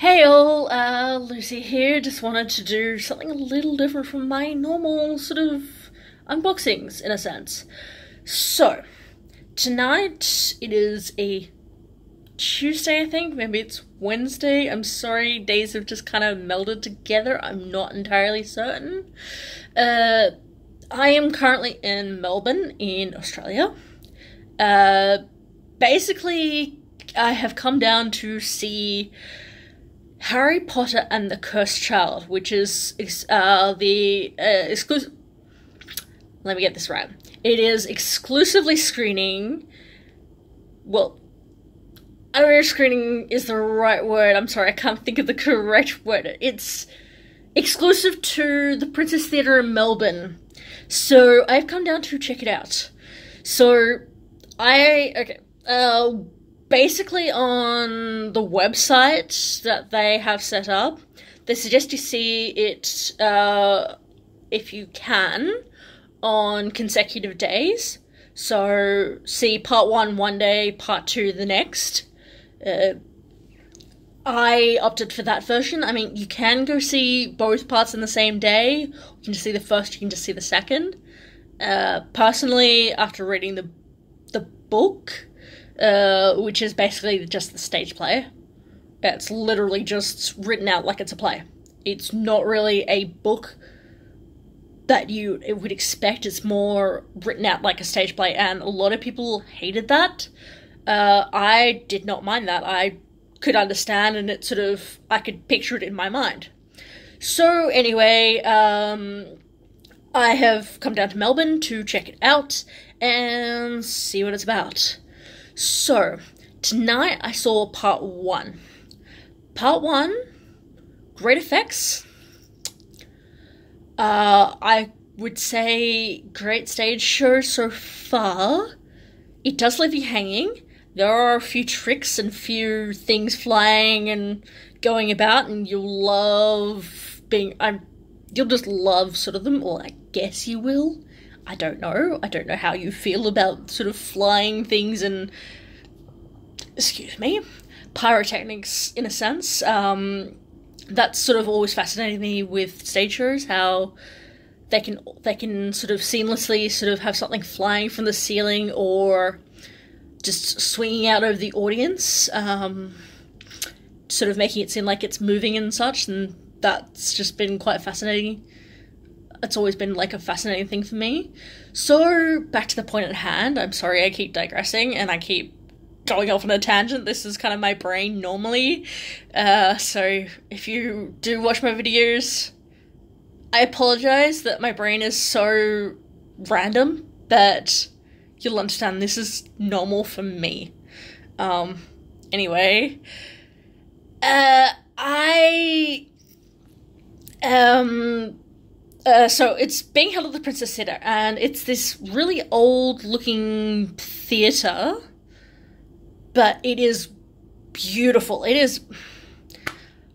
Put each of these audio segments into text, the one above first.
Hey all, Lucy here. Just wanted to do something a little different from my normal sort of unboxings, in a sense. So, tonight it is a Tuesday, I think. Maybe it's Wednesday. I'm sorry, days have just kind of melded together. I'm not entirely certain. I am currently in Melbourne, in Australia. Basically, I have come down to see Harry Potter and the Cursed Child, which is the exclusive. Let me get this right. It is exclusively screening. Well, I don't know if screening is the right word. I'm sorry, I can't think of the correct word. It's exclusive to the Princess Theatre in Melbourne. So I've come down to check it out. So basically on the website that they have set up, they suggest you see it, if you can, on consecutive days. So see part 1 one day, part 2 the next. I opted for that version. I mean, you can go see both parts in the same day. You can just see the first, you can just see the second. Personally, after reading the book, which is basically just the stage play. It's literally just written out like it's a play. It's not really a book that you would expect. It's more written out like a stage play, and a lot of people hated that. I did not mind that. I could understand, and it sort of, I could picture it in my mind. So anyway, I have come down to Melbourne to check it out and see what it's about. So, tonight I saw part 1. Part 1, great effects. I would say great stage show so far. It does leave you hanging. There are a few tricks and few things flying and going about, and you'll love you'll just love sort of them, or I guess you will. I don't know. I don't know how you feel about sort of flying things and, excuse me, pyrotechnics in a sense. That's sort of always fascinated me with stage shows, how they can sort of seamlessly sort of have something flying from the ceiling or just swinging out over the audience, sort of making it seem like it's moving and such, and that's just been quite fascinating. It's always been like a fascinating thing for me. So, back to the point at hand. I'm sorry I keep digressing and I keep going off on a tangent. This is kind of my brain normally. So, if you do watch my videos, I apologize that my brain is so random, but you'll understand this is normal for me. Anyway, so it's being held at the Princess Theatre, and it's this really old-looking theatre, but it is beautiful. It is,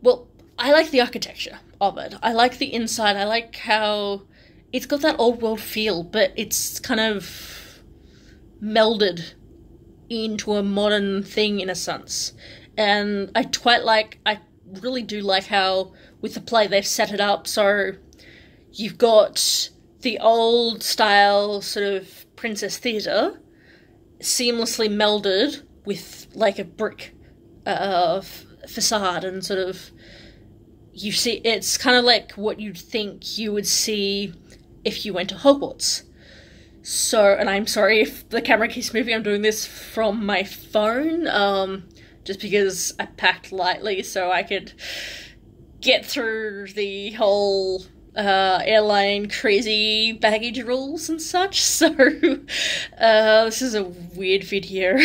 well, I like the architecture of it. I like the inside. I like how it's got that old-world feel, but it's kind of melded into a modern thing in a sense. And I really do like how, with the play, they've set it up so you've got the old style sort of Princess Theatre seamlessly melded with like a brick facade, and sort of you see it's kind of like what you'd think you would see if you went to Hogwarts. So, and I'm sorry if the camera keeps moving, I'm doing this from my phone, just because I packed lightly so I could get through the whole airline crazy baggage rules and such. So this is a weird video.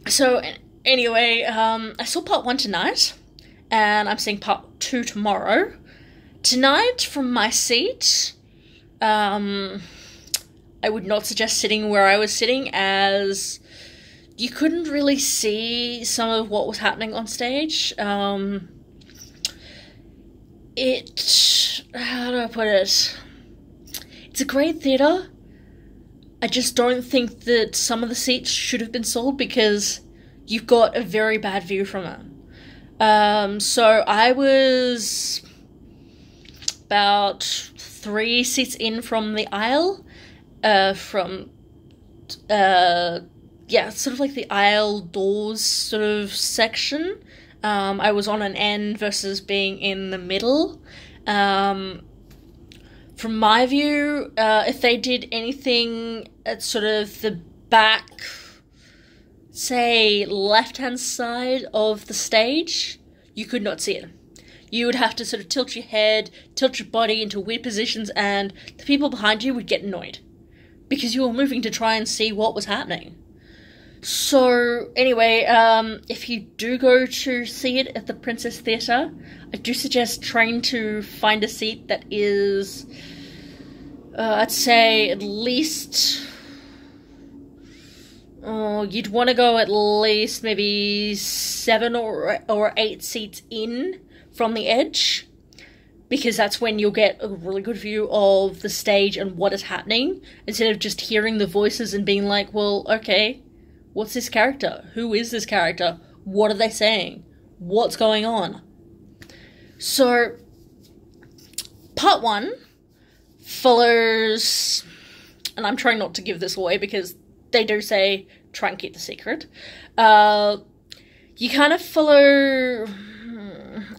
So anyway, I saw part 1 tonight, and I'm seeing part 2 tomorrow. Tonight, from my seat, I would not suggest sitting where I was sitting, as you couldn't really see some of what was happening on stage. How do I put it? It's a great theatre. I just don't think that some of the seats should have been sold, because you've got a very bad view from it. So I was about 3 seats in from the aisle, sort of like the aisle doors sort of section. I was on an end versus being in the middle. From my view, if they did anything at sort of the back, say, left-hand side of the stage, you could not see it. You would have to sort of tilt your head, tilt your body into weird positions, and the people behind you would get annoyed because you were moving to try and see what was happening. So, anyway, if you do go to see it at the Princess Theatre, I do suggest trying to find a seat that is, I'd say, at least... Oh, you'd want to go at least maybe 7 or 8 seats in from the edge, because that's when you'll get a really good view of the stage and what is happening, instead of just hearing the voices and being like, well, okay, what's this character? Who is this character? What are they saying? What's going on? So, part 1 follows, and I'm trying not to give this away because they do say try and keep the secret. You kind of follow...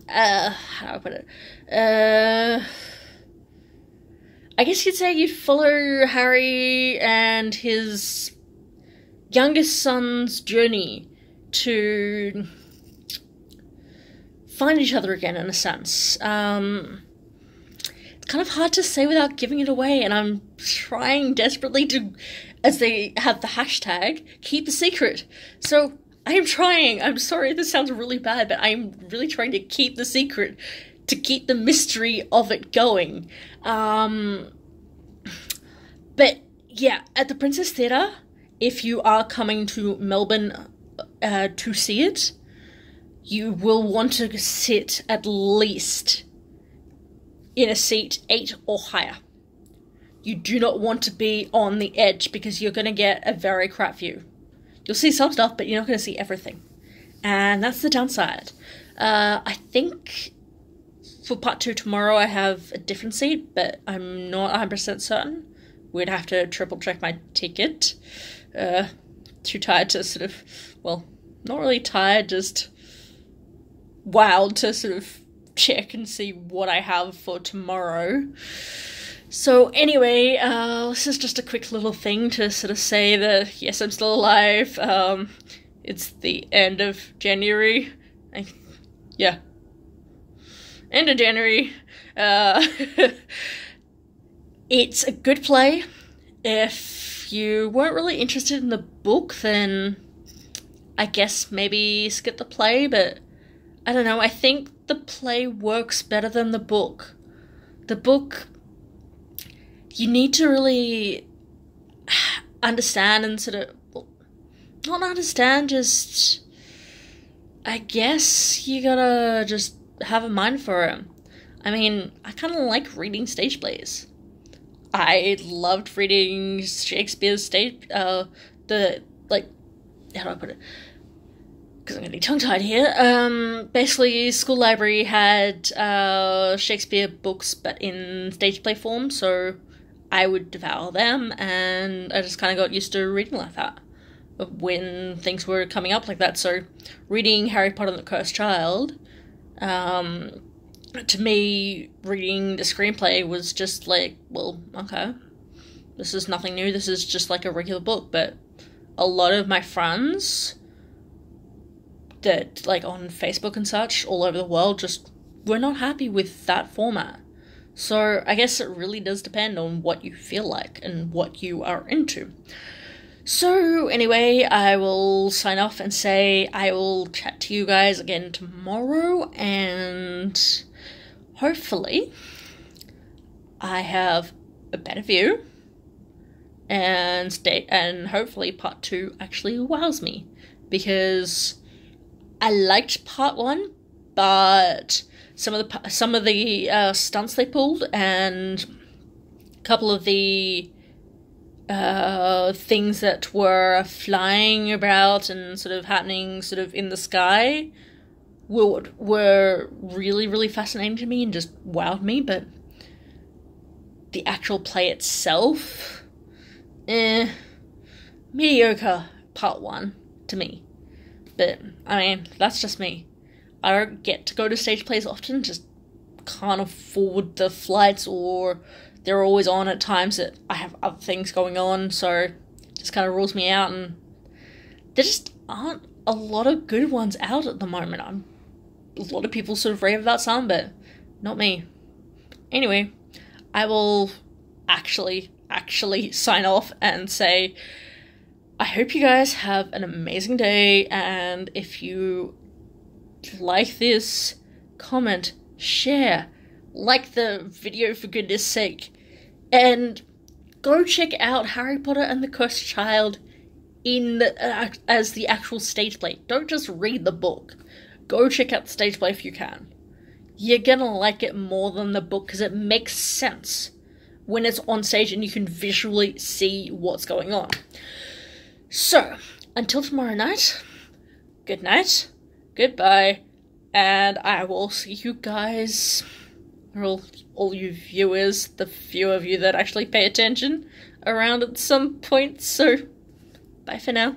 how do I put it? I guess you'd say you follow Harry and his youngest son's journey to find each other again, in a sense. It's kind of hard to say without giving it away, and I'm trying desperately to, as they have the hashtag, keep the secret. So I am trying. I'm sorry this sounds really bad, but I'm really trying to keep the secret, to keep the mystery of it going. But yeah, at the Princess Theatre, if you are coming to Melbourne to see it, you will want to sit at least in a seat 8 or higher. You do not want to be on the edge because you're going to get a very crap view. You'll see some stuff, but you're not going to see everything. And that's the downside. I think for part 2 tomorrow I have a different seat, but I'm not 100% certain. We'd have to triple check my ticket. Too tired to sort of, well, not really tired, just wild to sort of check and see what I have for tomorrow. So anyway, this is just a quick little thing to sort of say that, yes, I'm still alive. It's the end of January. Yeah. End of January. It's a good play. If you weren't really interested in the book, then I guess maybe skip the play, but I don't know, I think the play works better than the book. The book, you need to really understand and sort of, well, not understand, just, I guess you gotta just have a mind for it. I mean, I kind of like reading stage plays. I loved reading Shakespeare's stage, how do I put it? Because I'm getting tongue-tied here. Basically, school library had Shakespeare books, but in stage play form, so I would devour them, and I just kind of got used to reading like that when things were coming up like that. So, reading Harry Potter and the Cursed Child, to me, reading the screenplay was just like, well, okay, this is nothing new, this is just like a regular book, but a lot of my friends that, like, on Facebook and such, all over the world, just were not happy with that format. So, I guess it really does depend on what you feel like and what you are into. So, anyway, I will sign off and say I will chat to you guys again tomorrow, and hopefully I have a better view, and hopefully part 2 actually wows me, because I liked part 1, but some of the stunts they pulled and a couple of the things that were flying about and sort of happening sort of in the sky were really, really fascinating to me and just wowed me, but the actual play itself, mediocre part 1 to me. But, I mean, that's just me. I don't get to go to stage plays often, just can't afford the flights, or they're always on at times that I have other things going on, so it just kind of rules me out, and there just aren't a lot of good ones out at the moment. A lot of people sort of rave about some, but not me. Anyway, I will actually sign off and say, I hope you guys have an amazing day, and if you like this, comment, share, like the video for goodness sake, and go check out Harry Potter and the Cursed Child as the actual stage play. Don't just read the book. Go check out the stage play if you can. You're gonna like it more than the book because it makes sense when it's on stage and you can visually see what's going on. So, until tomorrow night, good night, goodbye, and I will see you guys, or all you viewers, the few of you that actually pay attention, around at some point, so bye for now.